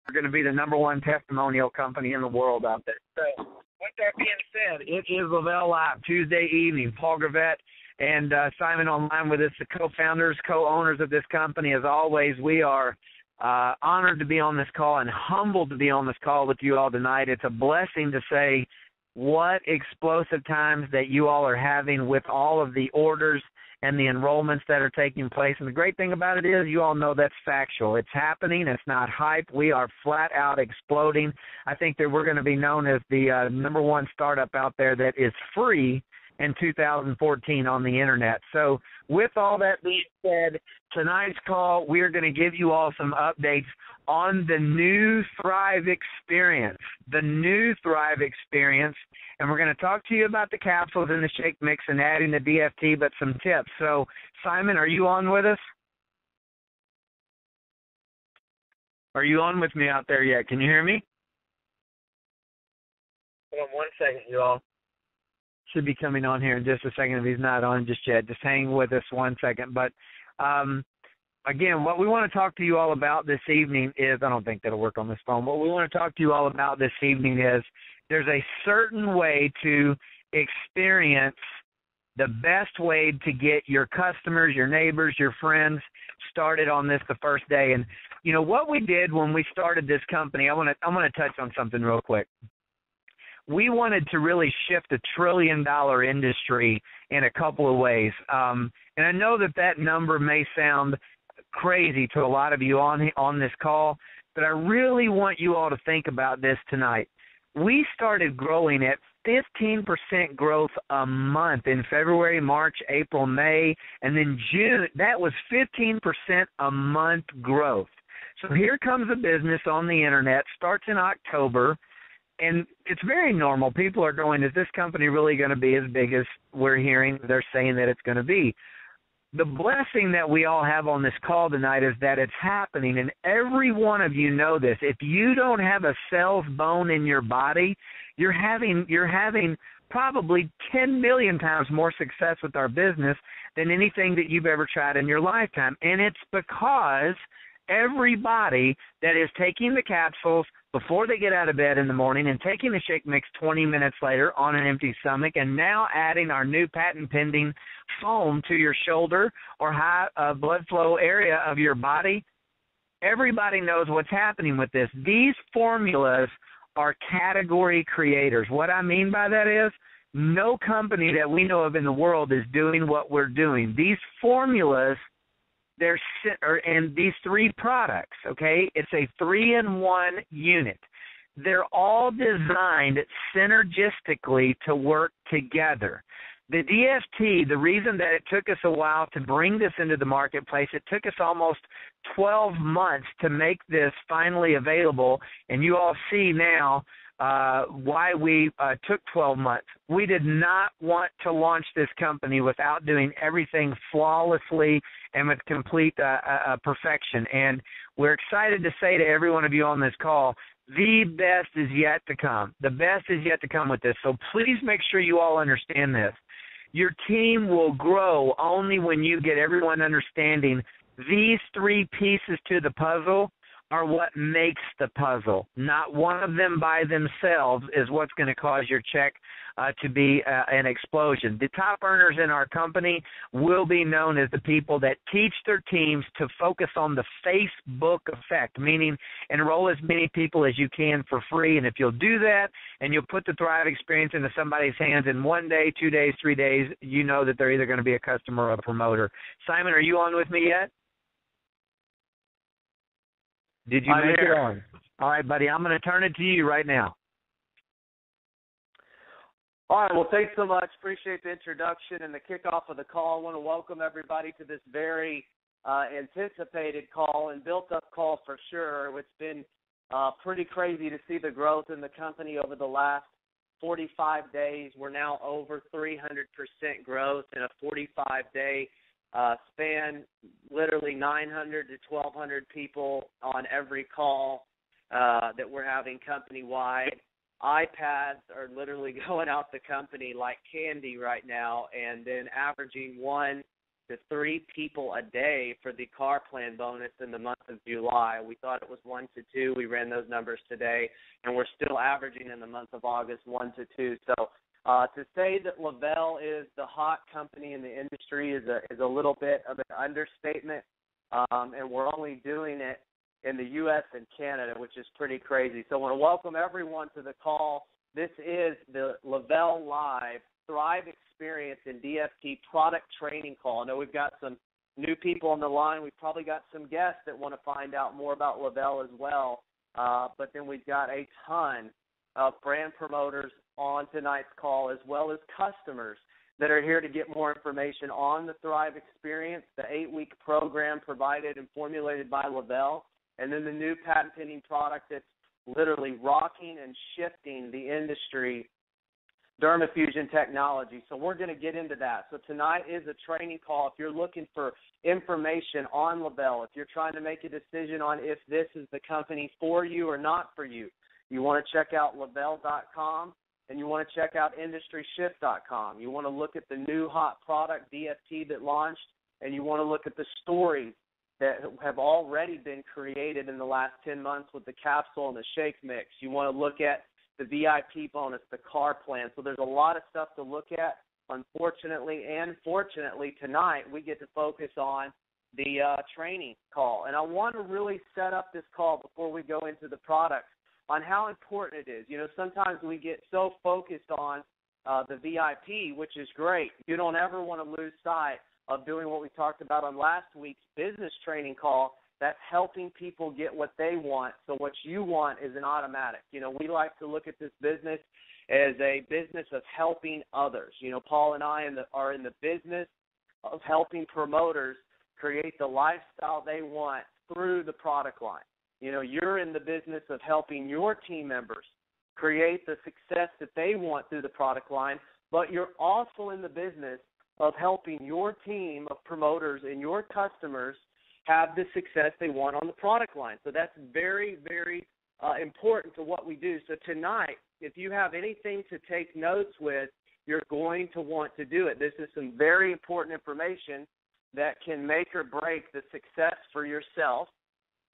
We're going to be the number one testimonial company in the world out there. So with that being said, it is Le-vel Live, Tuesday evening. Paul Gravett and Simon online with us, the co-founders, co-owners of this company. As always, we are honored to be on this call and humbled to be on this call with you all tonight. It's a blessing to say what explosive times that you all are having with all of the orders and the enrollments that are taking place. And the great thing about it is you all know that's factual. It's happening. It's not hype. We are flat out exploding. I think that we're going to be known as the number one startup out there that is free in 2014 on the internet. So with all that being said, tonight's call, we're going to give you all some updates on the new Thrive experience, and we're going to talk to you about the capsules and the shake mix and adding the DFT, but some tips. So, Simon, are you on with us? Are you on with me out there yet? Can you hear me? Hold on one second, you all. Should be coming on here in just a second if he's not on just yet. Just hang with us one second. But, again, what we want to talk to you all about this evening is, I don't think that'll work on this phone, what we want to talk to you all about this evening is there's a certain way to experience the best way to get your customers, your neighbors, your friends started on this the first day. And, you know, what we did when we started this company, I'm going to touch on something real quick. We wanted to really shift $1 trillion industry in a couple of ways. And I know that number may sound crazy to a lot of you on this call, but I really want you all to think about this tonight. We started growing at 15% growth a month in February, March, April, May, and then June. That was 15% a month growth. So here comes a business on the internet, starts in October, and it's very normal. People are going, is this company really going to be as big as we're hearing they're saying that it's going to be? The blessing that we all have on this call tonight is that it's happening, and every one of you know this. If you don't have a sales bone in your body, you're having probably 10 million times more success with our business than anything that you've ever tried in your lifetime. And it's because everybody that is taking the capsules before they get out of bed in the morning and taking the shake mix 20 minutes later on an empty stomach and now adding our new patent-pending foam to your shoulder or high blood flow area of your body, everybody knows what's happening with this. These formulas are category creators. What I mean by that is no company that we know of in the world is doing what we're doing. These formulas, and these three products, okay, it's a 3-in-1 unit. They're all designed synergistically to work together. The DFT, the reason that it took us a while to bring this into the marketplace, it took us almost 12 months to make this finally available, and you all see now why we took 12 months. We did not want to launch this company without doing everything flawlessly and with complete perfection. And we're excited to say to every one of you on this call, the best is yet to come. The best is yet to come with this. So please make sure you all understand this. Your team will grow only when you get everyone understanding these three pieces to the puzzle are what makes the puzzle. Not one of them by themselves is what's going to cause your check to be an explosion. The top earners in our company will be known as the people that teach their teams to focus on the Facebook effect, meaning enroll as many people as you can for free. And if you'll do that and you'll put the Thrive experience into somebody's hands in 1 day, 2 days, 3 days, you know that they're either going to be a customer or a promoter. Simon, are you on with me yet? Did you make it on? All right, buddy, I'm going to turn it to you right now. All right, well, thanks so much. Appreciate the introduction and the kickoff of the call. I want to welcome everybody to this very anticipated call and built-up call for sure. It's been pretty crazy to see the growth in the company over the last 45 days. We're now over 300% growth in a 45-day span, literally 900 to 1,200 people on every call that we're having company-wide. iPads are literally going out the company like candy right now, and then averaging 1 to 3 people a day for the car plan bonus in the month of July. We thought it was 1 to 2. We ran those numbers today, and we're still averaging in the month of August 1 to 2. So to say that Le-vel is the hot company in the industry is a little bit of an understatement, and we're only doing it in the U.S. and Canada, which is pretty crazy. So I want to welcome everyone to the call. This is the Le-vel Live Thrive Experience in DFT product training call. I know we've got some new people on the line. We've probably got some guests that want to find out more about Le-vel as well. But then we've got a ton of brand promoters on tonight's call, as well as customers that are here to get more information on the Thrive Experience, the 8-week program provided and formulated by Le-vel, and then the new patent-pending product that's literally rocking and shifting the industry, dermafusion technology. So we're going to get into that. So tonight is a training call. If you're looking for information on Le-vel, if you're trying to make a decision on if this is the company for you or not for you, you want to check out Le-vel.com, and you want to check out IndustryShift.com. You want to look at the new hot product, DFT, that launched, and you want to look at the stories that have already been created in the last 10 months with the capsule and the shake mix. You want to look at the VIP bonus, the car plan. So there's a lot of stuff to look at. Unfortunately and fortunately, tonight we get to focus on the training call. And I want to really set up this call before we go into the products on how important it is. You know, sometimes we get so focused on the VIP, which is great. You don't ever want to lose sight of doing what we talked about on last week's business training call. That's helping people get what they want. So what you want is an automatic. You know, we like to look at this business as a business of helping others. You know, Paul and I are in the business of helping promoters create the lifestyle they want through the product line. You know, you're in the business of helping your team members create the success that they want through the product line, but you're also in the business of helping your team of promoters and your customers have the success they want on the product line. So that's very, very important to what we do. So tonight, if you have anything to take notes with, you're going to want to do it. This is some very important information that can make or break the success for yourself.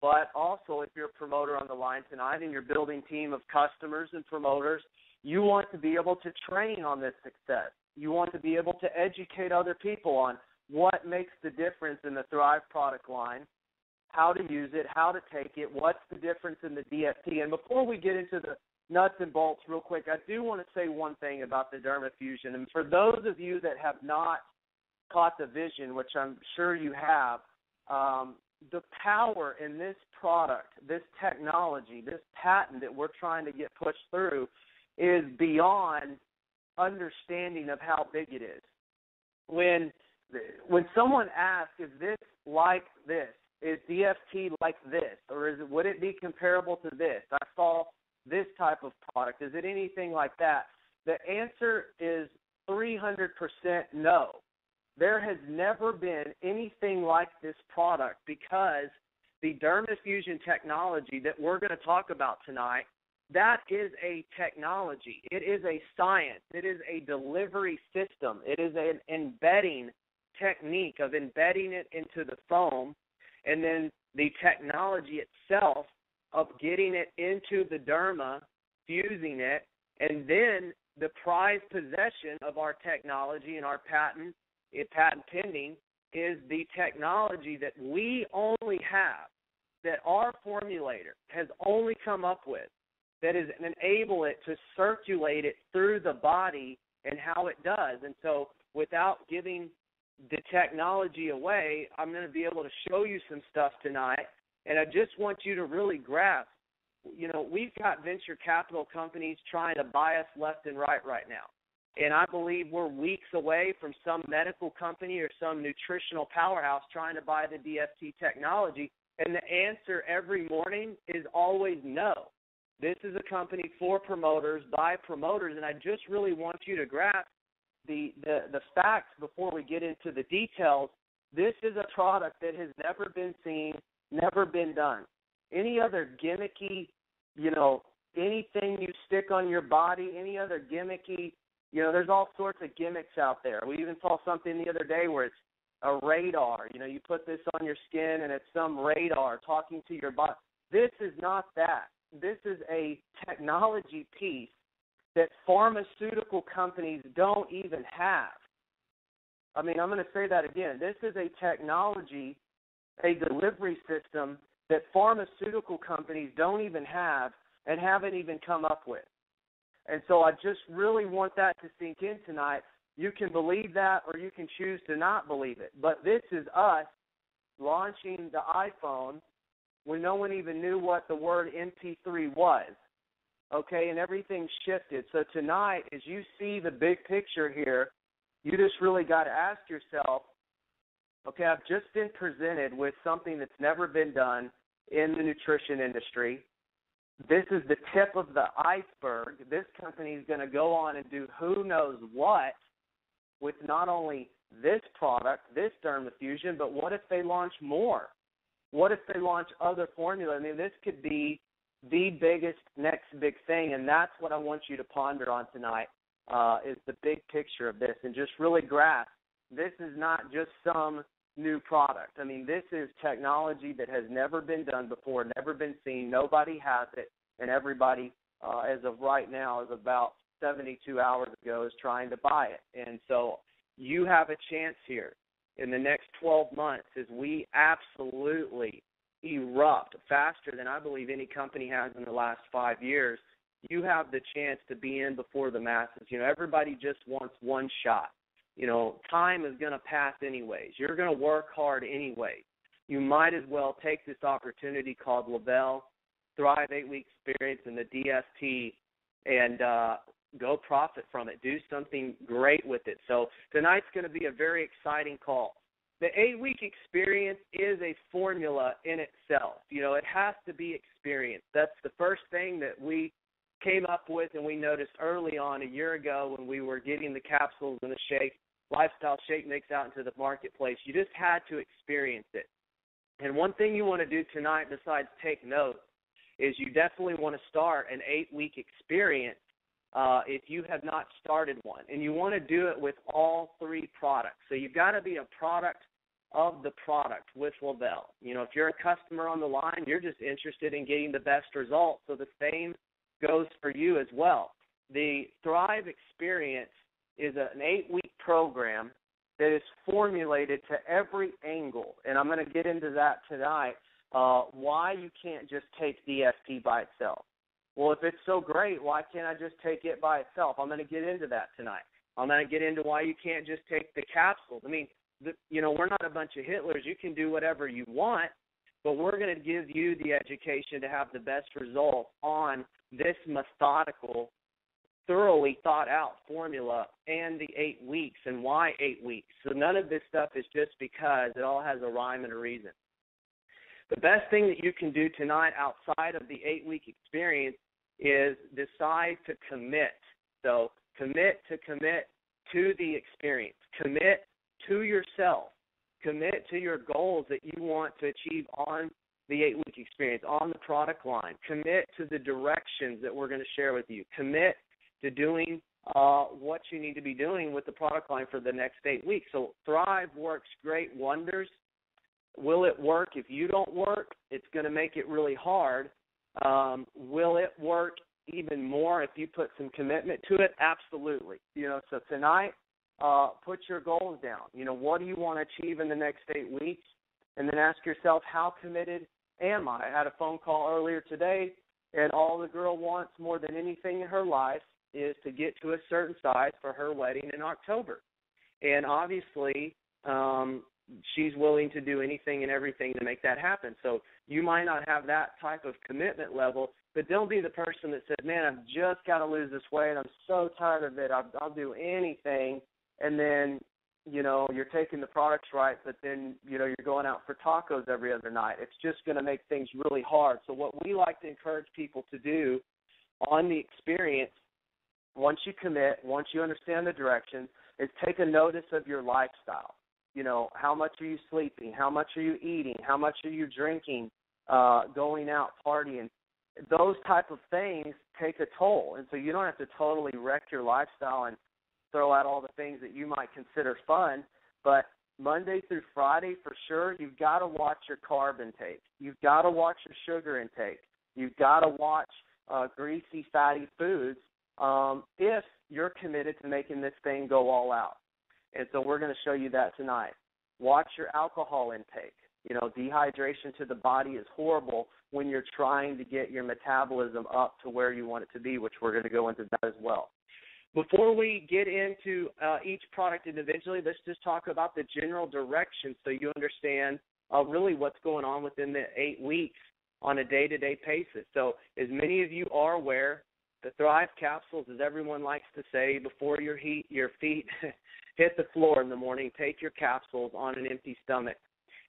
But also, if you're a promoter on the line tonight and you're building a team of customers and promoters, you want to be able to train on this success. You want to be able to educate other people on what makes the difference in the Thrive product line, how to use it, how to take it, what's the difference in the DFT. And before we get into the nuts and bolts real quick, I do want to say one thing about the dermafusion. And for those of you that have not caught the vision, which I'm sure you have, the power in this product, this technology, this patent that we're trying to get pushed through is beyond understanding of how big it is. When someone asks, is this like this? Is DFT like this? Or would it be comparable to this? I saw this type of product. Is it anything like that? The answer is 300% no. There has never been anything like this product because the dermafusion technology that we're going to talk about tonight, that is a technology. It is a science. It is a delivery system. It is an embedding technique of embedding it into the foam, and then the technology itself of getting it into the derma, fusing it, and then the prized possession of our technology and our patent pending is the technology that we only have, that our formulator has only come up with, that is enable it to circulate it through the body and how it does. And so without giving the technology away, I'm going to be able to show you some stuff tonight, and I just want you to really grasp, you know, we've got venture capital companies trying to buy us left and right now. And I believe we're weeks away from some medical company or some nutritional powerhouse trying to buy the DFT technology. And the answer every morning is always no. This is a company for promoters, by promoters, and I just really want you to grasp the facts before we get into the details. This is a product that has never been seen, never been done. Any other gimmicky, you know, anything you stick on your body, any other gimmicky, you know, there's all sorts of gimmicks out there. We even saw something the other day where it's a radar. You know, you put this on your skin and it's some radar talking to your body. This is not that. This is a technology piece that pharmaceutical companies don't even have. I mean, I'm going to say that again. This is a technology, a delivery system that pharmaceutical companies don't even have and haven't even come up with. And so I just really want that to sink in tonight. You can believe that or you can choose to not believe it. But this is us launching the iPhone when no one even knew what the word MP3 was. Okay, and everything shifted. So tonight, as you see the big picture here, you just really got to ask yourself, okay, I've just been presented with something that's never been done in the nutrition industry. This is the tip of the iceberg. This company is going to go on and do who knows what with not only this product, this Dermafusion, but what if they launch more? What if they launch other formula? I mean, this could be the biggest next big thing, and that's what I want you to ponder on tonight, is the big picture of this, and just really grasp this is not just some new product. I mean, this is technology that has never been done before, never been seen. Nobody has it, and everybody, as of right now, is about 72 hours ago, is trying to buy it. And so you have a chance here in the next 12 months as we absolutely erupt faster than I believe any company has in the last 5 years. You have the chance to be in before the masses. You know, everybody just wants one shot. You know, time is going to pass anyways. You're going to work hard anyway. You might as well take this opportunity called Le-vel, Thrive 8-Week Experience, and the DFT, and go profit from it. Do something great with it. So tonight's going to be a very exciting call. The 8-Week Experience is a formula in itself. You know, it has to be experienced. That's the first thing that we came up with, and we noticed early on a year ago when we were getting the capsules and the shake, lifestyle shake mix out into the marketplace. You just had to experience it. And one thing you want to do tonight besides take notes is you definitely want to start an 8-week experience if you have not started one. And you want to do it with all three products. So you've got to be a product of the product with Le-vel. You know, if you're a customer on the line, you're just interested in getting the best results. So the same goes for you as well. The Thrive Experience is an 8-week program that is formulated to every angle, and I'm going to get into that tonight, why you can't just take DFT by itself. Well, if it's so great, why can't I just take it by itself? I'm going to get into that tonight. I'm going to get into why you can't just take the capsules. I mean, you know, we're not a bunch of Hitlers. You can do whatever you want, but we're going to give you the education to have the best results on this methodical, thoroughly thought out formula and the 8 weeks and why 8 weeks. So none of this stuff is just because. It all has a rhyme and a reason. The best thing that you can do tonight outside of the 8-week experience is decide to commit. So commit to the experience. Commit to yourself. Commit to your goals that you want to achieve on the 8-week experience, on the product line. Commit to the directions that we're going to share with you. Commit to doing what you need to be doing with the product line for the next 8 weeks. So Thrive works great wonders. Will it work if you don't work? It's going to make it really hard. Will it work even more if you put some commitment to it? Absolutely. You know, so tonight, put your goals down. You know, what do you want to achieve in the next 8 weeks? And then ask yourself, how committed am I? I had a phone call earlier today, and all the girl wants more than anything in her life is to get to a certain size for her wedding in October. And obviously, she's willing to do anything and everything to make that happen. So you might not have that type of commitment level, but don't be the person that says, man, I've just got to lose this weight. I'm so tired of it. I'll do anything. And then, you know, you're taking the products right, but then, you know, you're going out for tacos every other night. It's just going to make things really hard. So what we like to encourage people to do on the experience, once you commit, once you understand the direction, is take a notice of your lifestyle. You know, how much are you sleeping? How much are you eating? How much are you drinking, going out, partying? Those type of things take a toll. And so you don't have to totally wreck your lifestyle and throw out all the things that you might consider fun, but Monday through Friday for sure, you've got to watch your carb intake. You've got to watch your sugar intake. You've got to watch greasy, fatty foods if you're committed to making this thing go all out. And so we're going to show you that tonight. Watch your alcohol intake. You know, dehydration to the body is horrible when you're trying to get your metabolism up to where you want it to be, which we're going to go into that as well. Before we get into each product individually, let's just talk about the general direction so you understand really what's going on within the 8 weeks on a day-to-day basis. So as many of you are aware, the Thrive capsules, as everyone likes to say, before your feet hit the floor in the morning, take your capsules on an empty stomach.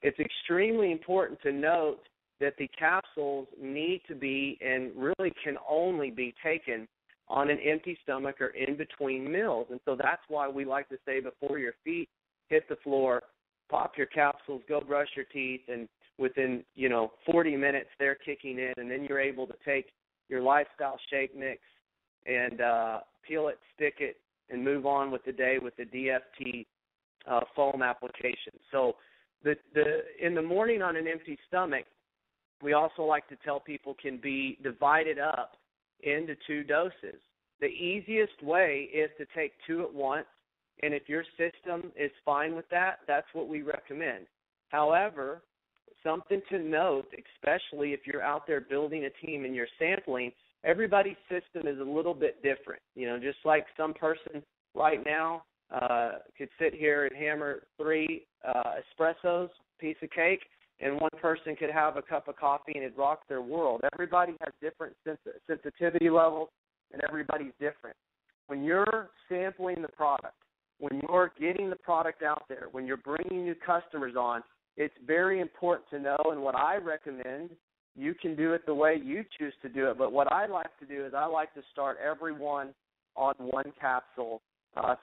It's extremely important to note that the capsules need to be and really can only be taken on an empty stomach or in between meals. And so that's why we like to say before your feet hit the floor, pop your capsules, go brush your teeth, and within, 40 minutes they're kicking in, and then you're able to take your lifestyle shake mix and peel it, stick it, and move on with the day with the DFT foam application. So in the morning on an empty stomach, we also like to tell people can be divided up into 2 doses. The easiest way is to take 2 at once, and if your system is fine with that, that's what we recommend. However, something to note, especially if you're out there building a team and you're sampling, everybody's system is a little bit different. Just like some person right now could sit here and hammer 3 espressos, piece of cake, and one person could have a cup of coffee and it rocks their world. Everybody has different sensitivity levels, and everybody's different. When you're sampling the product, when you're getting the product out there, when you're bringing new customers on, it's very important to know, and what I recommend, you can do it the way you choose to do it, but what I like to do is I like to start everyone on 1 capsule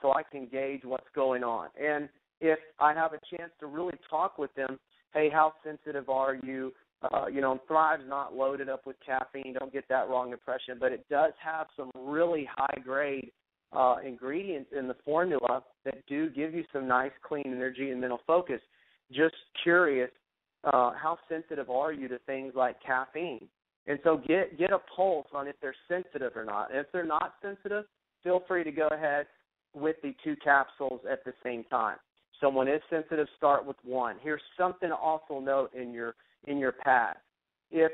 so I can gauge what's going on. And if I have a chance to really talk with them, hey, how sensitive are you? Thrive's not loaded up with caffeine. Don't get that wrong impression, but it does have some really high-grade ingredients in the formula that do give you some nice, clean energy and mental focus. Just curious, how sensitive are you to things like caffeine? And so get a pulse on if they're sensitive or not. And if they're not sensitive, feel free to go ahead with the 2 capsules at the same time. Someone is sensitive, start with 1. Here's something to also note in your pad. If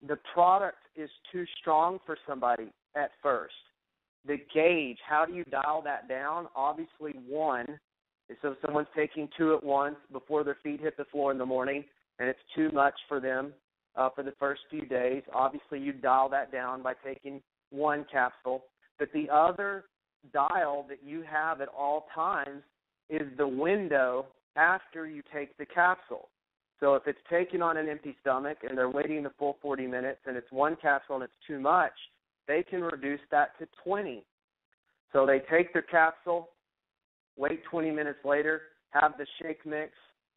the product is too strong for somebody at first, the gauge, how do you dial that down? Obviously, 1. So if someone's taking 2 at once before their feet hit the floor in the morning, and it's too much for them for the first few days, obviously you dial that down by taking 1 capsule. But the other dial that you have at all times is the window after you take the capsule. So if it's taken on an empty stomach and they're waiting the full 40 minutes and it's 1 capsule and it's too much, they can reduce that to 20. So they take their capsule, wait 20 minutes later, have the shake mix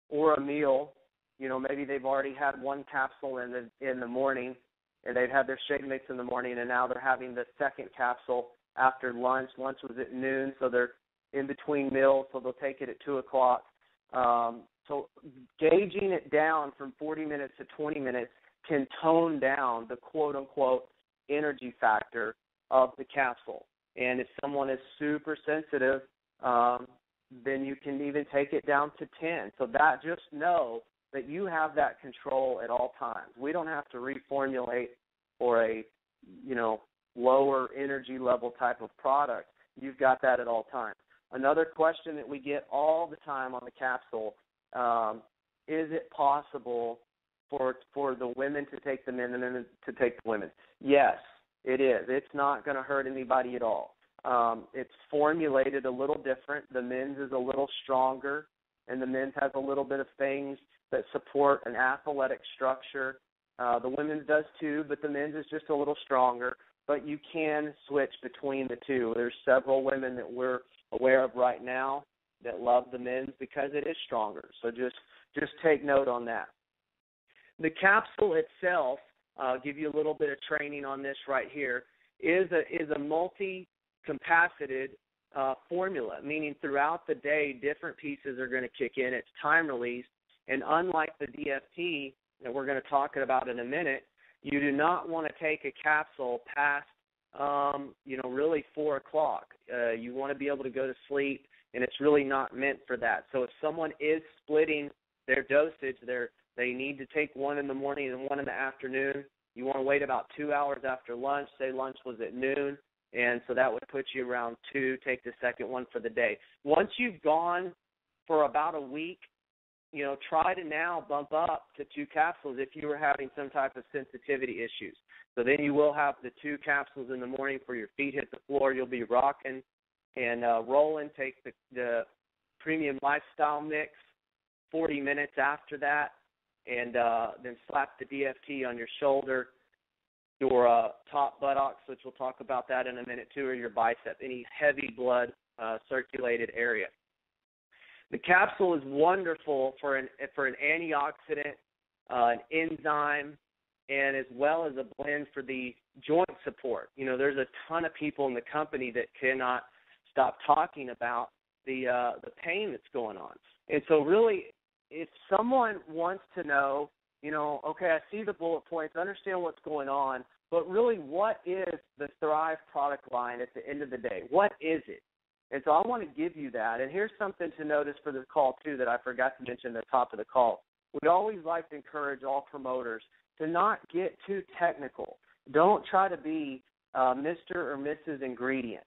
or a meal. Maybe they've already had 1 capsule in the morning, and they've had their shake mix in the morning, and now they're having the 2nd capsule after lunch. Lunch was at noon, so they're in between meals, so they'll take it at 2 o'clock. So gauging it down from 40 minutes to 20 minutes can tone down the quote-unquote energy factor of the capsule. And if someone is super sensitive, then you can even take it down to 10. So that, just know that you have that control at all times. We don't have to reformulate for a, lower energy level type of product. You've got that at all times. Another question that we get all the time on the capsule, is it possible for the women to take the men and the men to take the women? Yes, it is. It's not going to hurt anybody at all. It's formulated a little different. The men's is a little stronger, and the men's has a little bit of things that support an athletic structure. The women's does too, but the men's is just a little stronger. But you can switch between the 2. There's several women that we're aware of right now that love the men's because it is stronger. So just take note on that. The capsule itself, I'll give you a little bit of training on this right here, is a multi-capacited formula, meaning throughout the day, different pieces are going to kick in. It's time released. And unlike the DFT that we're going to talk about in a minute, you do not want to take a capsule past, really 4 o'clock. You want to be able to go to sleep, and it's really not meant for that. So if someone is splitting their dosage, they need to take one in the morning and one in the afternoon. You want to wait about 2 hours after lunch. Say lunch was at noon, and so that would put you around 2. Take the second one for the day. Once you've gone for about a week, try to now bump up to 2 capsules if you were having some type of sensitivity issues. So then you will have the 2 capsules in the morning for your feet hit the floor. You'll be rocking and rolling. Take the premium lifestyle mix 40 minutes after that, and then slap the DFT on your shoulder, your top buttocks, which we'll talk about that in a minute too, or your bicep, any heavy blood circulated area. The capsule is wonderful for an antioxidant, an enzyme, and as well as a blend for the joint support. There's a ton of people in the company that cannot stop talking about the pain that's going on. And so really, if someone wants to know, okay, I see the bullet points, understand what's going on, but really what is the Thrive product line at the end of the day? What is it? And so I want to give you that. And here's something to notice for this call, too, that I forgot to mention at the top of the call. We always like to encourage all promoters to not get too technical. Don't try to be Mr. or Mrs. Ingredient.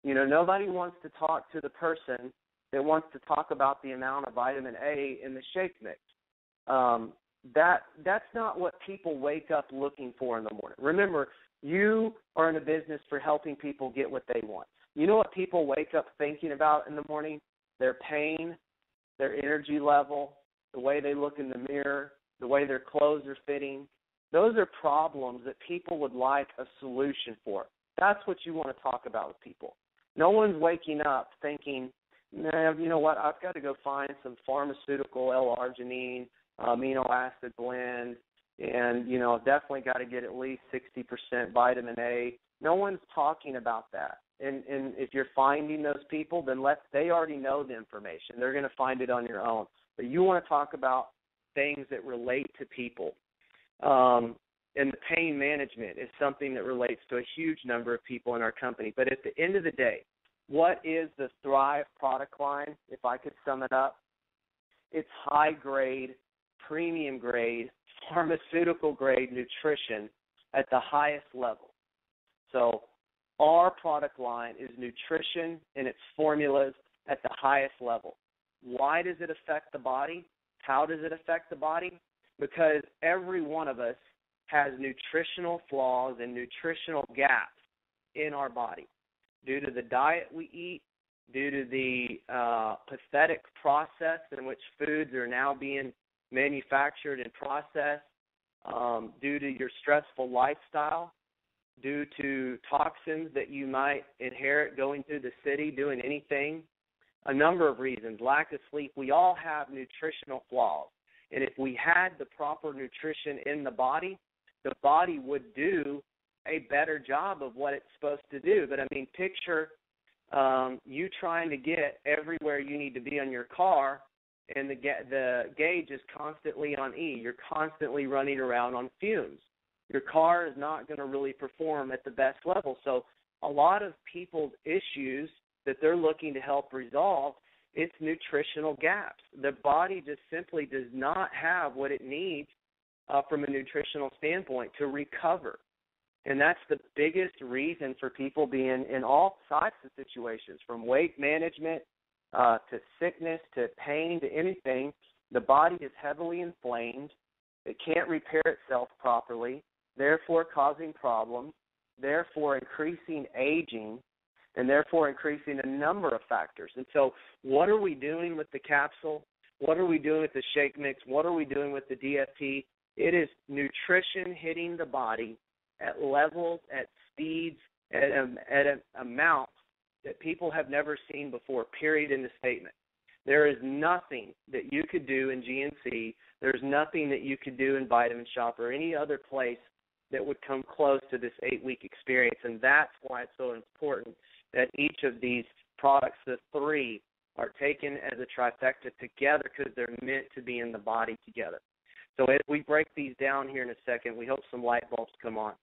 Nobody wants to talk to the person that wants to talk about the amount of vitamin A in the shake mix. That's not what people wake up looking for in the morning. Remember, you are in a business for helping people get what they want. You know what people wake up thinking about in the morning? Their pain, their energy level, the way they look in the mirror, the way their clothes are fitting. Those are problems that people would like a solution for. That's what you want to talk about with people. No one's waking up thinking, you know what, I've got to go find some pharmaceutical L-arginine, amino acid blend, and, I've definitely got to get at least 60% vitamin A. No one's talking about that. And if you're finding those people, then they already know the information. They're going to find it on your own. But you want to talk about things that relate to people. And the pain management is something that relates to a huge number of people in our company. But at the end of the day, what is the Thrive product line, if I could sum it up? It's high-grade, premium-grade, pharmaceutical-grade nutrition at the highest level. So our product line is nutrition and its formulas at the highest level. Why does it affect the body? How does it affect the body? Because every one of us has nutritional flaws and nutritional gaps in our body due to the diet we eat, due to the pathetic process in which foods are now being manufactured and processed, due to your stressful lifestyle, due to toxins that you might inherit going through the city, doing anything, a number of reasons, lack of sleep. We all have nutritional flaws. And if we had the proper nutrition in the body would do a better job of what it's supposed to do. But, picture you trying to get everywhere you need to be on your car, and the gauge is constantly on E. You're constantly running around on fumes. Your car is not going to really perform at the best level. So a lot of people's issues that they're looking to help resolve, it's nutritional gaps. The body just simply does not have what it needs from a nutritional standpoint to recover. And that's the biggest reason for people being in all types of situations, from weight management to sickness to pain to anything. The body is heavily inflamed. It can't repair itself properly, therefore causing problems, therefore increasing aging, and therefore increasing a number of factors. And so what are we doing with the capsule? What are we doing with the shake mix? What are we doing with the DFT? It is nutrition hitting the body at levels, at speeds, at amounts that people have never seen before, period, in the statement. There is nothing that you could do in GNC. There's nothing that you could do in Vitamin Shop or any other place that would come close to this 8-week experience. And that's why it's so important that each of these products, the three, are taken as a trifecta together because they're meant to be in the body together. So as we break these down here in a second, we hope some light bulbs come on.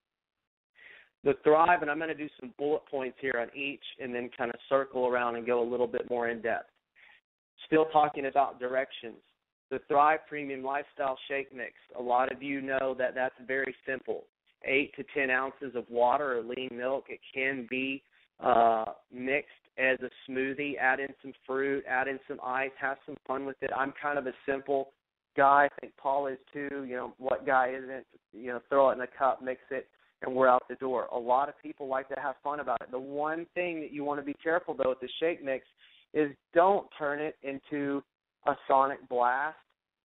The Thrive, and I'm going to do some bullet points here on each and then kind of circle around and go a little bit more in depth. Still talking about directions. The Thrive Premium Lifestyle Shake Mix, a lot of you know that that's very simple. 8 to 10 ounces of water or lean milk. It can be mixed as a smoothie. Add in some fruit, add in some ice, have some fun with it. I'm kind of a simple guy. I think Paul is too. You know, what guy isn't? You know, throw it in a cup, mix it, and we're out the door. A lot of people like to have fun about it. The one thing that you want to be careful, though, with the shake mix is don't turn it into a sonic blast.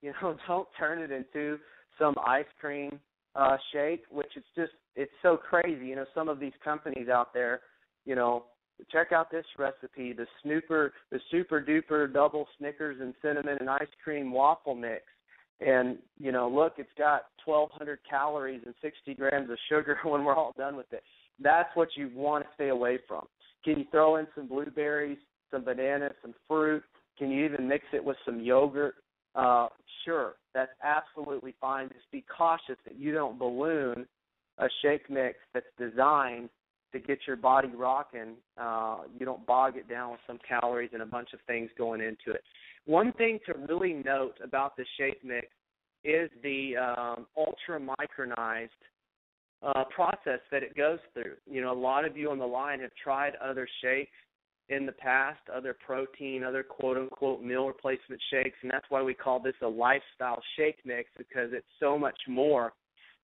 You know, don't turn it into some ice cream shake, which is just, it's so crazy. You know, some of these companies out there, you know, check out this recipe, the super duper double Snickers and cinnamon and ice cream waffle mix. And, you know, look, it's got 1,200 calories and 60 grams of sugar when we're all done with it. That's what you want to stay away from. Can you throw in some blueberries, some bananas, some fruit? Can you even mix it with some yogurt? Sure, that's absolutely fine. Just be cautious that you don't balloon a shake mix that's designed to get your body rocking. You don't bog it down with some calories and a bunch of things going into it. One thing to really note about the shake mix is the ultra-micronized process that it goes through. You know, a lot of you on the line have tried other shakes in the past, other protein, other quote-unquote meal replacement shakes, and that's why we call this a lifestyle shake mix, because it's so much more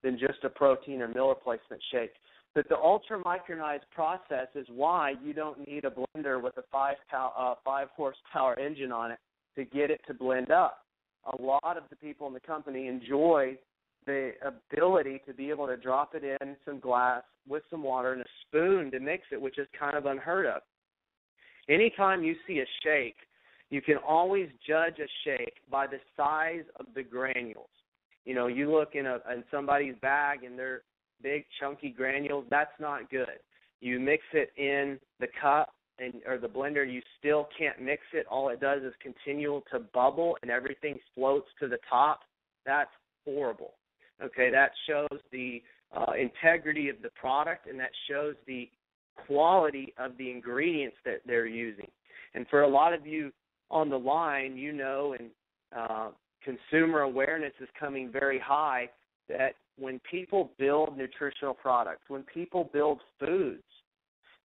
than just a protein or meal replacement shake. But the ultra-micronized process is why you don't need a blender with a 5-horsepower engine on it to get it to blend up. A lot of the people in the company enjoy the ability to be able to drop it in some glass with some water and a spoon to mix it, which is kind of unheard of. Anytime you see a shake, you can always judge a shake by the size of the granules. You know, you look in somebody's bag and they're big, chunky granules, that's not good. You mix it in the cup or the blender, you still can't mix it. All it does is continue to bubble and everything floats to the top. That's horrible. Okay, that shows the integrity of the product, and that shows the quality of the ingredients that they're using. And for a lot of you on the line, you know, and consumer awareness is coming very high, that when people build nutritional products, when people build foods,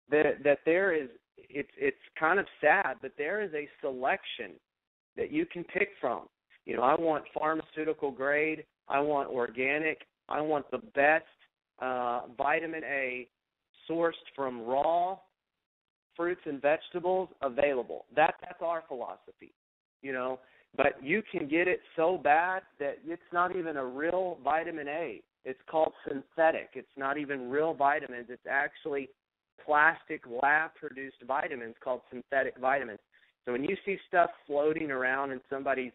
that there is, it's kind of sad, but there is a selection that you can pick from. You know, I want pharmaceutical grade, I want organic, I want the best vitamin A sourced from raw fruits and vegetables available. That's our philosophy, you know. But you can get it so bad that it's not even a real vitamin A. It's called synthetic. It's not even real vitamins. It's actually plastic lab-produced vitamins called synthetic vitamins. So when you see stuff floating around in somebody's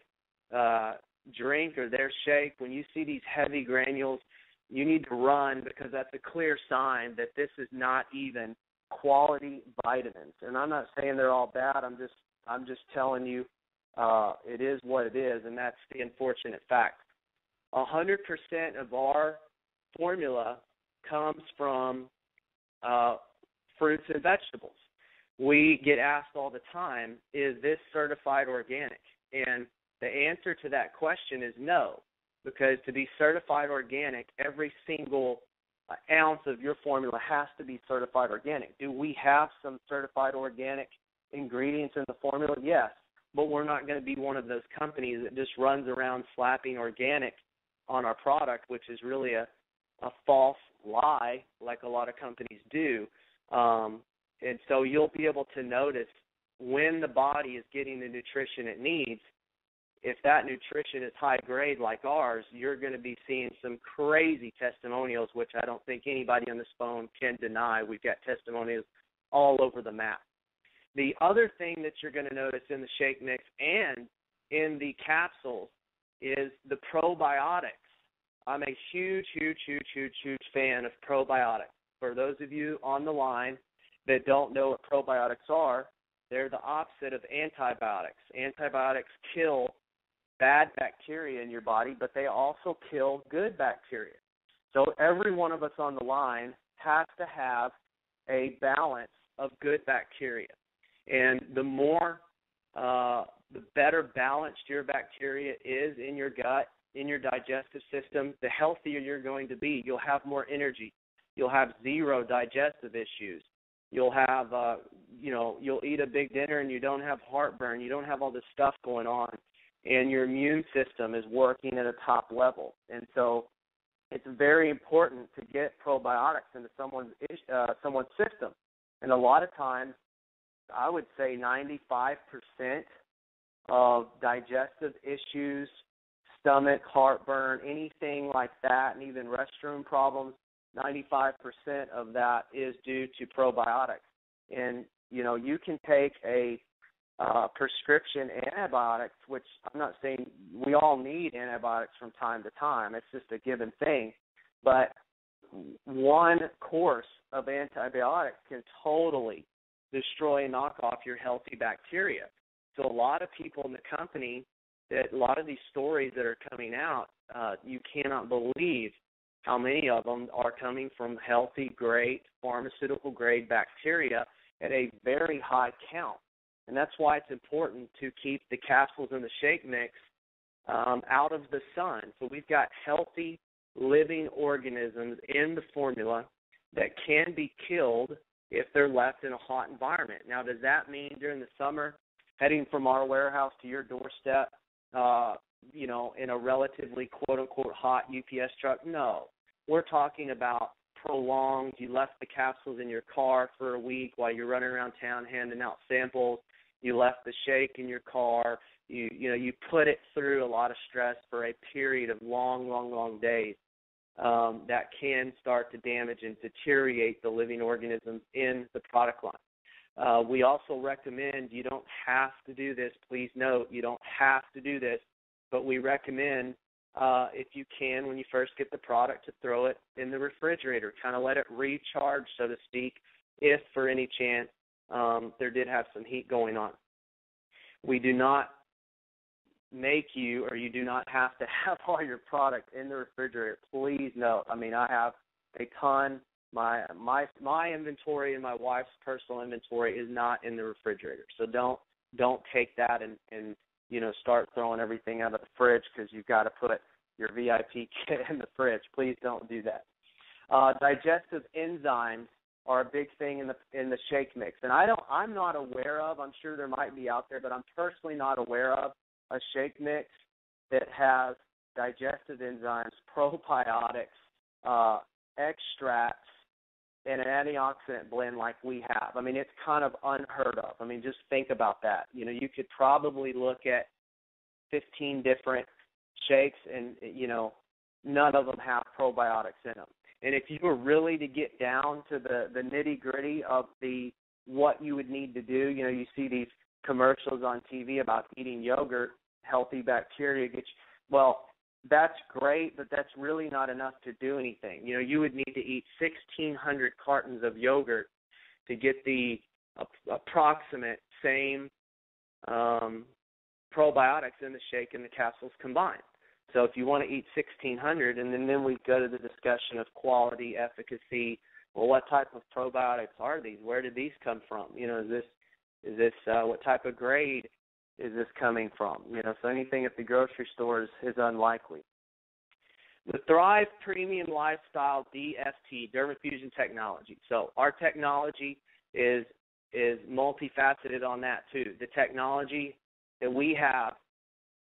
drink or their shake, when you see these heavy granules, you need to run, because that's a clear sign that this is not even quality vitamins. And I'm not saying they're all bad. I'm just telling you it is what it is, and that's the unfortunate fact. 100% of our formula comes from fruits and vegetables. We get asked all the time, is this certified organic? And the answer to that question is no, because to be certified organic, every single ounce of your formula has to be certified organic. Do we have some certified organic ingredients in the formula? Yes, but we're not going to be one of those companies that just runs around slapping organic on our product, which is really a false lie, like a lot of companies do. And so you'll be able to notice when the body is getting the nutrition it needs. If that nutrition is high grade like ours, you're going to be seeing some crazy testimonials, which I don't think anybody on this phone can deny. We've got testimonials all over the map. The other thing that you're going to notice in the shake mix and in the capsules is the probiotics. I'm a huge fan of probiotics. For those of you on the line that don't know what probiotics are, They're the opposite of antibiotics. Antibiotics kill bad bacteria in your body, but they also kill good bacteria. So every one of us on the line has to have a balance of good bacteria. And the better balanced your bacteria is in your gut, in your digestive system, the healthier you're going to be. You'll have more energy. You'll have zero digestive issues. You'll have, you'll eat a big dinner and you don't have heartburn. You don't have all this stuff going on. And your immune system is working at a top level. And so it's very important to get probiotics into someone's system. And a lot of times, I would say 95% of digestive issues, stomach, heartburn, anything like that, and even restroom problems, 95% of that is due to probiotics. And, you can take a prescription antibiotics, which I'm not saying we all need antibiotics from time to time. It's just a given thing. But one course of antibiotics can totally destroy and knock off your healthy bacteria. So a lot of people in the company, a lot of these stories that are coming out, you cannot believe how many of them are coming from healthy, great, pharmaceutical-grade bacteria at a very high count. And that's why it's important to keep the capsules and the shake mix out of the sun. So we've got healthy, living organisms in the formula that can be killed if they're left in a hot environment. Now, does that mean during the summer, heading from our warehouse to your doorstep, in a relatively quote-unquote hot UPS truck? No. We're talking about prolonged, you left the capsules in your car for a week while you're running around town handing out samples. You left the shake in your car. You put it through a lot of stress for a period of long days. That can start to damage and deteriorate the living organisms in the product line. We also recommend, you don't have to do this. Please note, you don't have to do this, but we recommend, if you can, when you first get the product, to throw it in the refrigerator, kind of let it recharge, so to speak, if for any chance there did have some heat going on. We do not make you, or you do not have to have all your product in the refrigerator. Please note, I have a ton. My inventory and my wife's personal inventory is not in the refrigerator. So don't take that and start throwing everything out of the fridge because you've got to put your VIP kit in the fridge. Please don't do that. Digestive enzymes are a big thing in the shake mix, and I'm not aware of. I'm sure there might be out there, but I'm personally not aware of a shake mix that has digestive enzymes, probiotics, extracts, and an antioxidant blend like we have. It's kind of unheard of. Just think about that. You could probably look at 15 different shakes and, none of them have probiotics in them. And if you were really to get down to the nitty-gritty of what you would need to do, you see these commercials on TV about eating yogurt, healthy bacteria gets you. Well, that's great, but that's really not enough to do anything. You would need to eat 1,600 cartons of yogurt to get the approximate same probiotics in the shake and the capsules combined. So if you want to eat 1,600, and then we go to the discussion of quality, efficacy. Well, what type of probiotics are these? Where did these come from? Is this what type of grade is this coming from? So anything at the grocery stores is unlikely. The Thrive Premium Lifestyle DFT, Dermafusion Technology. So our technology is multifaceted on that too. The technology that we have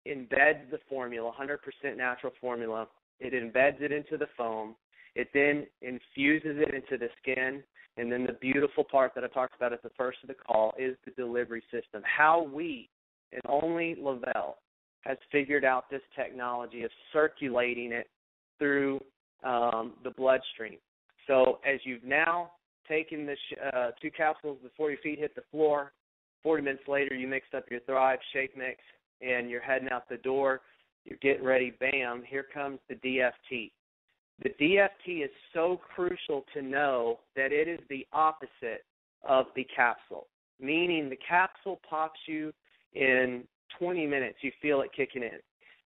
embeds the formula, 100% natural formula. It embeds it into the foam. It then infuses it into the skin. And then the beautiful part that I talked about at the first of the call is the delivery system. How we, and only Le-vel, has figured out this technology of circulating it through the bloodstream. So as you've now taken the 2 capsules before your feet hit the floor, 40 minutes later you mixed up your Thrive shake mix and you're heading out the door, you're getting ready, bam, here comes the DFT. The DFT is so crucial to know that it is the opposite of the capsule. meaning the capsule pops you in 20 minutes. You feel it kicking in.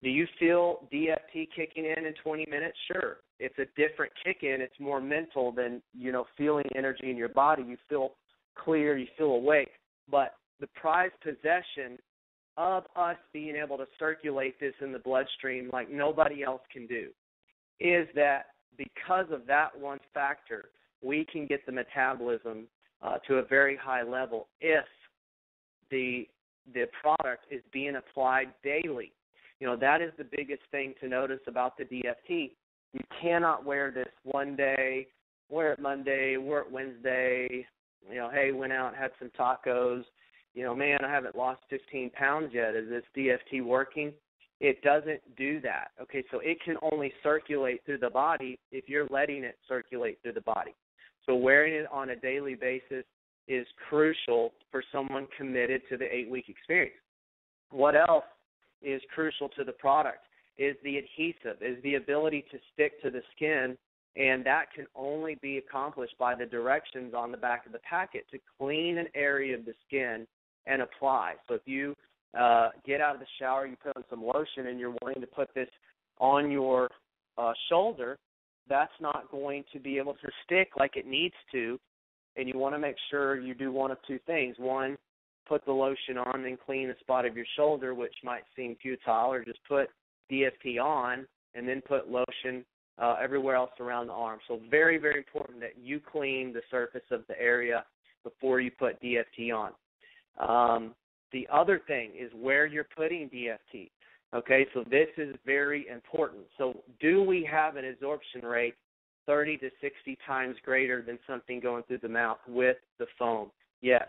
Do you feel DFT kicking in 20 minutes? Sure. It's a different kick in. It's more mental than, feeling energy in your body. You feel clear. You feel awake. But the prized possession of us being able to circulate this in the bloodstream like nobody else can do is that because of that one factor, we can get the metabolism to a very high level if the product is being applied daily. That is the biggest thing to notice about the DFT. You cannot wear this one day, wear it Monday, wear it Wednesday, hey, went out and had some tacos, man, I haven't lost 15 pounds yet. Is this DFT working? It doesn't do that. Okay, so it can only circulate through the body if you're letting it circulate through the body. So wearing it on a daily basis is crucial for someone committed to the 8-week experience. What else is crucial to the product is the adhesive, is the ability to stick to the skin, and that can only be accomplished by the directions on the back of the packet to clean an area of the skin and apply. So if you get out of the shower, you put on some lotion, and you're wanting to put this on your shoulder, that's not going to be able to stick like it needs to, and you want to make sure you do one of two things. One, put the lotion on and clean the spot of your shoulder, which might seem futile, or just put DFT on and then put lotion everywhere else around the arm. So very, very important that you clean the surface of the area before you put DFT on. The other thing is where you're putting DFT. Okay, so this is very important. So do we have an absorption rate 30 to 60 times greater than something going through the mouth with the foam? Yes.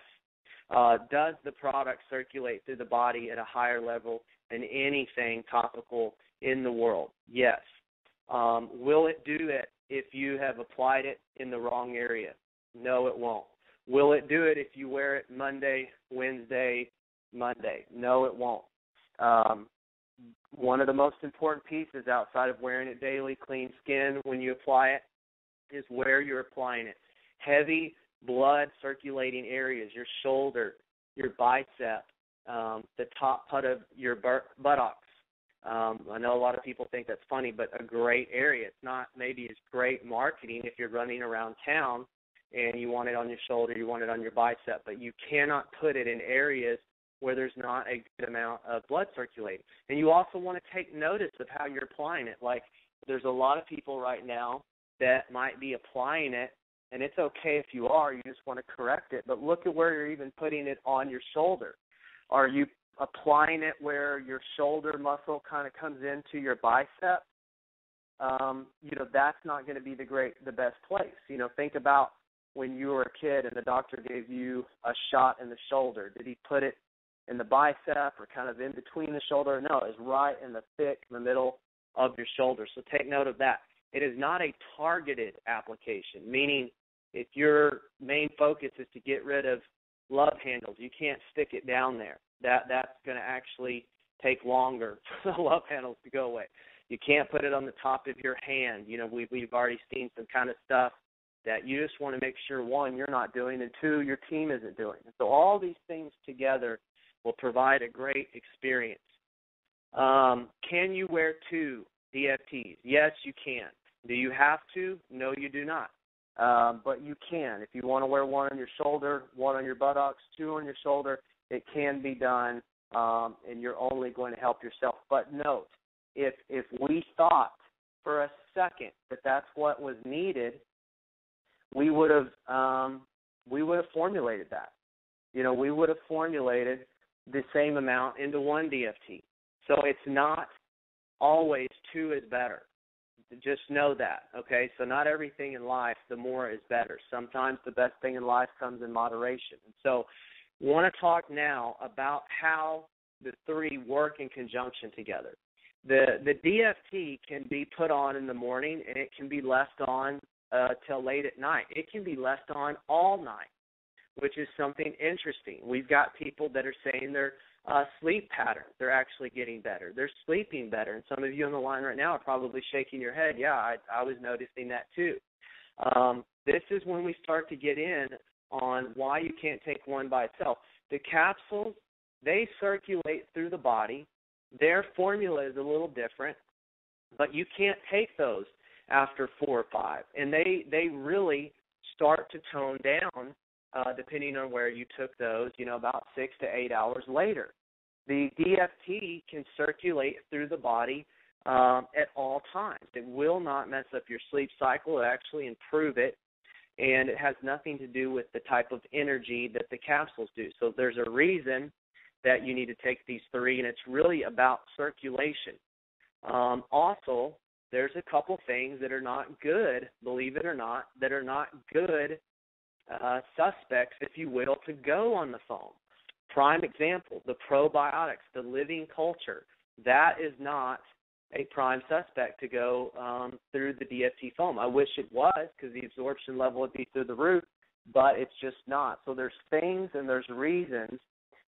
Does the product circulate through the body at a higher level than anything topical in the world? Yes. Will it do it if you have applied it in the wrong area? No, it won't. Will it do it if you wear it Monday, Wednesday, Monday? No, it won't. One of the most important pieces outside of wearing it daily, clean skin when you apply it, is where you're applying it. Heavy blood circulating areas, your shoulder, your bicep, the top part of your buttocks. I know a lot of people think that's funny, but a great area. It's not maybe as great marketing if you're running around town and you want it on your shoulder, you want it on your bicep, but you cannot put it in areas where there's not a good amount of blood circulating. And you also want to take notice of how you're applying it. Like, there's a lot of people right now that might be applying it, and it's okay if you are, you just want to correct it, but look at where you're even putting it on your shoulder. Are you applying it where your shoulder muscle kind of comes into your bicep? That's not going to be the best place. Think about when you were a kid and the doctor gave you a shot in the shoulder. Did he put it in the bicep or kind of in between the shoulder? No, it's right in the middle of your shoulder. So take note of that. It is not a targeted application, meaning if your main focus is to get rid of love handles, you can't stick it down there. That's going to actually take longer for the love handles to go away. You can't put it on the top of your hand. We've already seen some kind of stuff that you just want to make sure, one, you're not doing, and two, your team isn't doing. So all these things together will provide a great experience. Can you wear 2 DFTs? Yes, you can. Do you have to? No, you do not. But you can. If you want to wear one on your shoulder, one on your buttocks, 2 on your shoulder, it can be done, and you're only going to help yourself. But note, if we thought for a second that that's what was needed, we would have formulated that. We would have formulated the same amount into 1 DFT. So it's not always 2 is better. Just know that, okay? So not everything in life, the more is better. Sometimes the best thing in life comes in moderation. And so we want to talk now about how the 3 work in conjunction together. The DFT can be put on in the morning, and it can be left on till late at night. It can be left on all night, which is something interesting. We've got people that are saying their sleep patterns, they're actually getting better. They're sleeping better. And some of you on the line right now are probably shaking your head. Yeah, I was noticing that too. This is when we start to get in on why you can't take one by itself. The capsules, they circulate through the body. Their formula is a little different, but you can't take those after 4 or 5. And they really start to tone down depending on where you took those, about 6 to 8 hours later. The DFT can circulate through the body at all times. It will not mess up your sleep cycle. It actually improve it, and it has nothing to do with the type of energy that the capsules do. So there's a reason that you need to take these 3, and it's really about circulation. Also, there's a couple things that are not good, believe it or not, that are not good suspects, if you will, to go on the foam. Prime example, the probiotics, the living culture. That is not a prime suspect to go through the DFT foam. I wish it was, because the absorption level would be through the roof, but it's just not. So there's things and there's reasons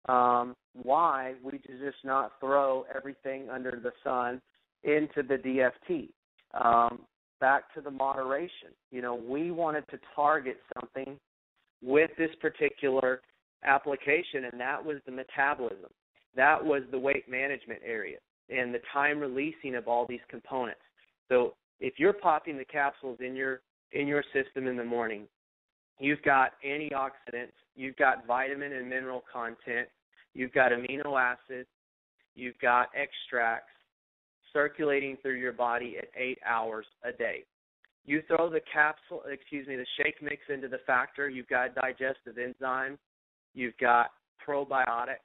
why we just not throw everything under the sun into the DFT. Back to the moderation. We wanted to target something with this particular application, and that was the metabolism. That was the weight management area and the time releasing of all these components. So if you're popping the capsules in your system in the morning, you've got antioxidants, you've got vitamin and mineral content, you've got amino acids, you've got extracts circulating through your body at 8 hours a day. You throw the shake mix into the factor, you've got digestive enzymes, you've got probiotics,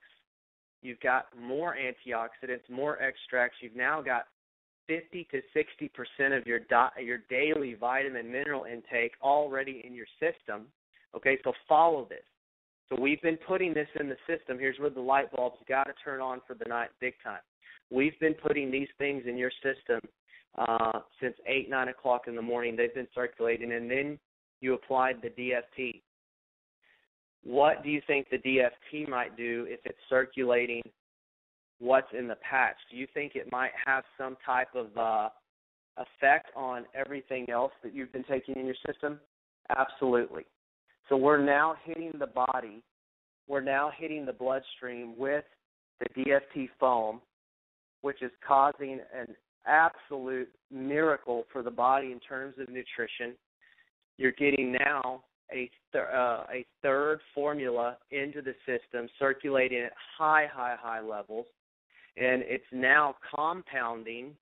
you've got more antioxidants, more extracts. You've now got 50 to 60% of your daily vitamin mineral intake already in your system. Okay, so follow this. So we've been putting this in the system. Here's where the light bulbs got to turn on for the night big time. We've been putting these things in your system since 8, 9 o'clock in the morning. They've been circulating, and then you applied the DFT. What do you think the DFT might do if it's circulating what's in the patch? Do you think it might have some type of effect on everything else that you've been taking in your system? Absolutely. So we're now hitting the body. We're now hitting the bloodstream with the DFT foam, which is causing an absolute miracle for the body in terms of nutrition. You're getting now a third formula into the system, circulating at high levels, and it's now compounding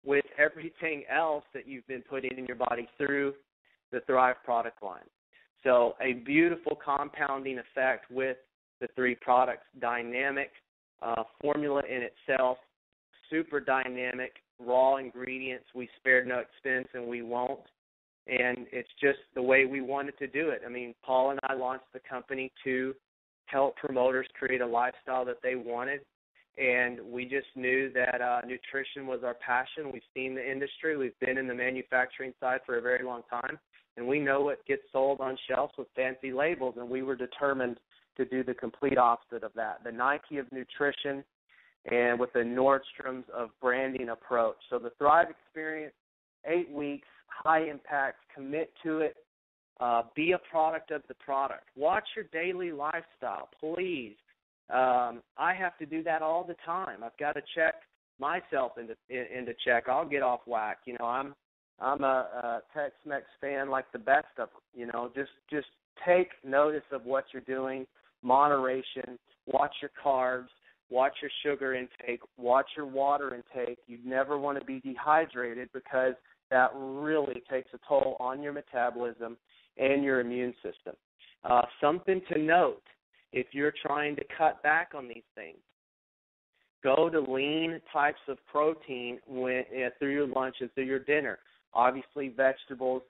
with everything else that you've been putting in your body through the Thrive product line. So a beautiful compounding effect with the 3 products, dynamic formula in itself, super dynamic, raw ingredients. We spared no expense, and we won't. And it's just the way we wanted to do it. I mean, Paul and I launched the company to help promoters create a lifestyle that they wanted, and we just knew that nutrition was our passion. We've seen the industry. We've been in the manufacturing side for a very long time, and we know what gets sold on shelves with fancy labels, and we were determined to do the complete opposite of that, the Nike of nutrition and with the Nordstrom's of branding approach. So the Thrive experience, 8 weeks, high impact, commit to it, be a product of the product. Watch your daily lifestyle, please. I have to do that all the time. I've got to check myself into check. I'll get off whack. I'm a Tex-Mex fan like the best of them. Just take notice of what you're doing, moderation, watch your carbs, watch your sugar intake, watch your water intake. You never want to be dehydrated because that really takes a toll on your metabolism and your immune system. Something to note, if you're trying to cut back on these things, go to lean types of protein through your lunch and through your dinner. Obviously, vegetables,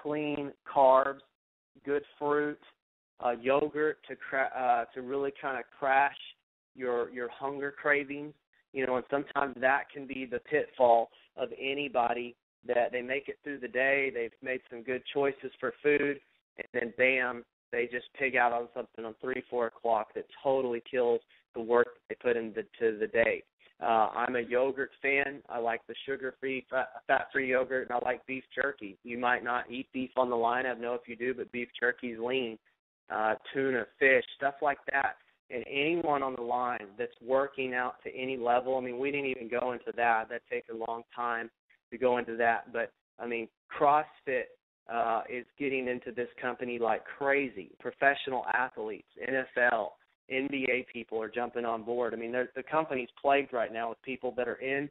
clean carbs, good fruit, yogurt to really kind of crash your hunger cravings. And sometimes that can be the pitfall of anybody, that they make it through the day, they've made some good choices for food, and then bam, they just pig out on something on 3, 4 o'clock that totally kills the work they put into the day. I'm a yogurt fan. I like the sugar-free, fat-free yogurt, and I like beef jerky. You might not eat beef on the line. I don't know if you do, but beef jerky is lean. tuna, fish, stuff like that. And anyone on the line that's working out to any level, I mean, we didn't even go into that. That takes a long time to go into that. But, I mean, CrossFit is getting into this company like crazy. Professional athletes, NFL, NBA people are jumping on board. I mean, the company's plagued right now with people that are into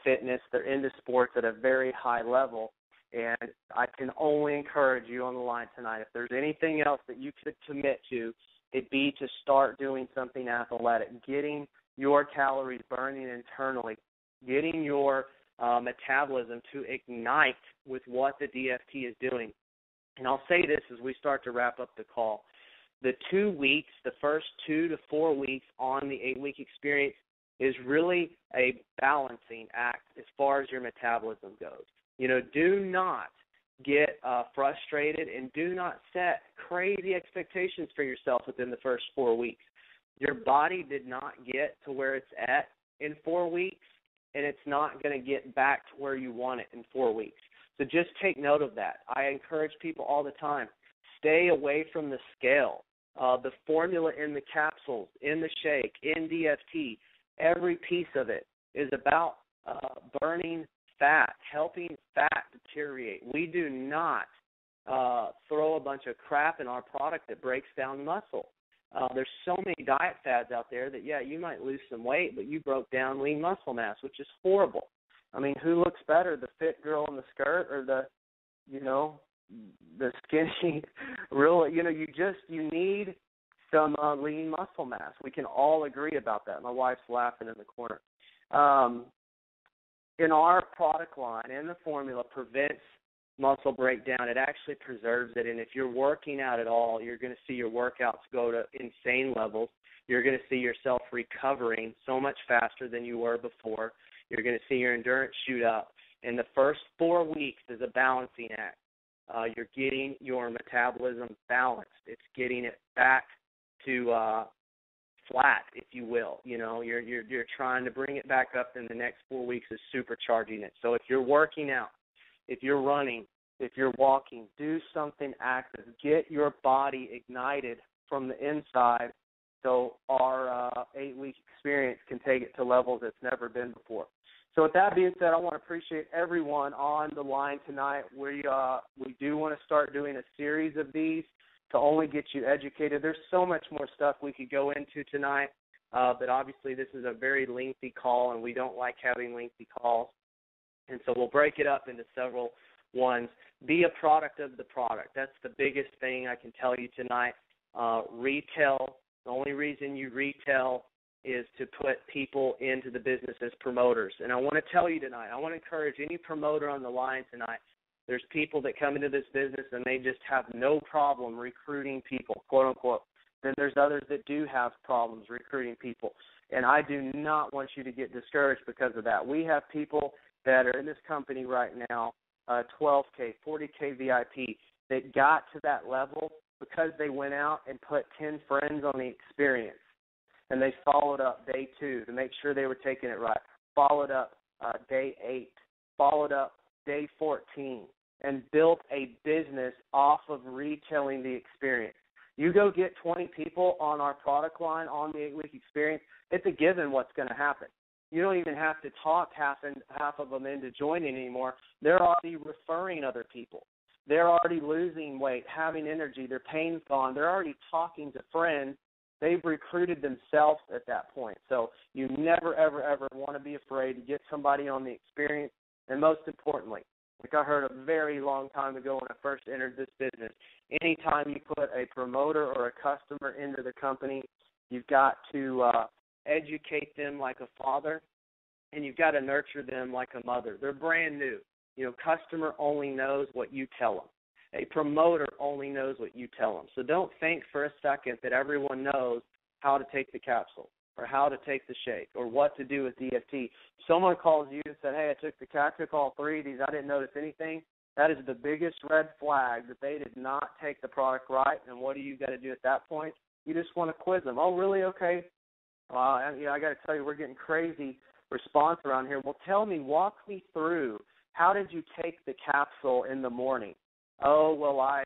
fitness. They're into sports at a very high level. And I can only encourage you on the line tonight, if there's anything else that you could commit to, it'd be to start doing something athletic, getting your calories burning internally, getting your metabolism to ignite with what the DFT is doing. And I'll say this as we start to wrap up the call. The 2 weeks, the first 2 to 4 weeks on the 8-week experience is really a balancing act as far as your metabolism goes. You know, do not get frustrated and do not set crazy expectations for yourself within the first 4 weeks. Your body did not get to where it's at in 4 weeks, and it's not going to get back to where you want it in 4 weeks. So just take note of that. I encourage people all the time, stay away from the scale. The formula in the capsules, in the shake, in DFT, every piece of it is about burning fat, helping fat deteriorate. We do not throw a bunch of crap in our product that breaks down muscle. There's so many diet fads out there that, yeah, you might lose some weight, but you broke down lean muscle mass, which is horrible. I mean, who looks better, the fit girl in the skirt or the skinny, really, you need some lean muscle mass. We can all agree about that. My wife's laughing in the corner. In our product line, and the formula prevents muscle breakdown. It actually preserves it. And if you're working out at all, you're going to see your workouts go to insane levels. You're going to see yourself recovering so much faster than you were before. You're going to see your endurance shoot up. And the first 4 weeks is a balancing act. You're getting your metabolism balanced. It's getting it back to flat, if you will. You know, you're trying to bring it back up, and the next 4 weeks is supercharging it. So if you're working out, if you're running, if you're walking, do something active. Get your body ignited from the inside so our 8-week experience can take it to levels it's never been before. So with that being said, I want to appreciate everyone on the line tonight. We do want to start doing a series of these to only get you educated. There's so much more stuff we could go into tonight, but obviously this is a very lengthy call, and we don't like having lengthy calls. And so we'll break it up into several ones. Be a product of the product. That's the biggest thing I can tell you tonight. Retail, the only reason you retail is to put people into the business as promoters. And I want to tell you tonight, I want to encourage any promoter on the line tonight. There's people that come into this business and they just have no problem recruiting people, quote unquote. Then there's others that do have problems recruiting people. And I do not want you to get discouraged because of that. We have people that are in this company right now, 12K, 40K VIP, that got to that level because they went out and put 10 friends on the experience. And they followed up day 2 to make sure they were taking it right. Followed up day 8. Followed up day 14. And built a business off of retailing the experience. You go get 20 people on our product line on the 8-week experience, it's a given what's going to happen. You don't even have to talk half of them into joining anymore. They're already referring other people. They're already losing weight, having energy. Their pain's gone. They're already talking to friends. They've recruited themselves at that point. So you never, ever, ever want to be afraid to get somebody on the experience. And most importantly, like I heard a very long time ago when I first entered this business, anytime you put a promoter or a customer into the company, you've got to educate them like a father, and you've got to nurture them like a mother. They're brand new. You know, customer only knows what you tell them. A promoter only knows what you tell them. So don't think for a second that everyone knows how to take the capsule or how to take the shake or what to do with DFT. Someone calls you and said, hey, I took all 3 of these. I didn't notice anything. That is the biggest red flag that they did not take the product right. And what do you got to do at that point? You just want to quiz them. Oh, really? Okay. I got to tell you, we're getting crazy response around here. Well, walk me through. How did you take the capsule in the morning? Oh, well, I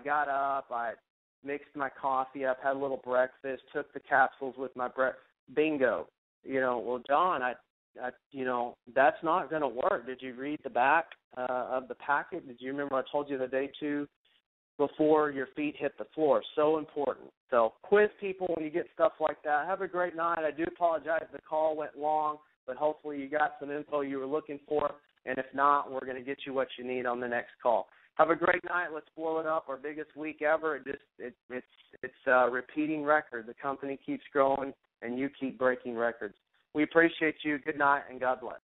got up, I mixed my coffee up, had a little breakfast, took the capsules with my breakfast. Bingo. Well, John, I that's not going to work. Did you read the back of the packet? Did you remember I told you the day 2 before your feet hit the floor? So important. So quiz people when you get stuff like that. Have a great night. I do apologize the call went long, but hopefully you got some info you were looking for. And if not, we're going to get you what you need on the next call. Have a great night. Let's blow it up. Our biggest week ever. It's a repeating record. The company keeps growing, and you keep breaking records. We appreciate you. Good night, and God bless.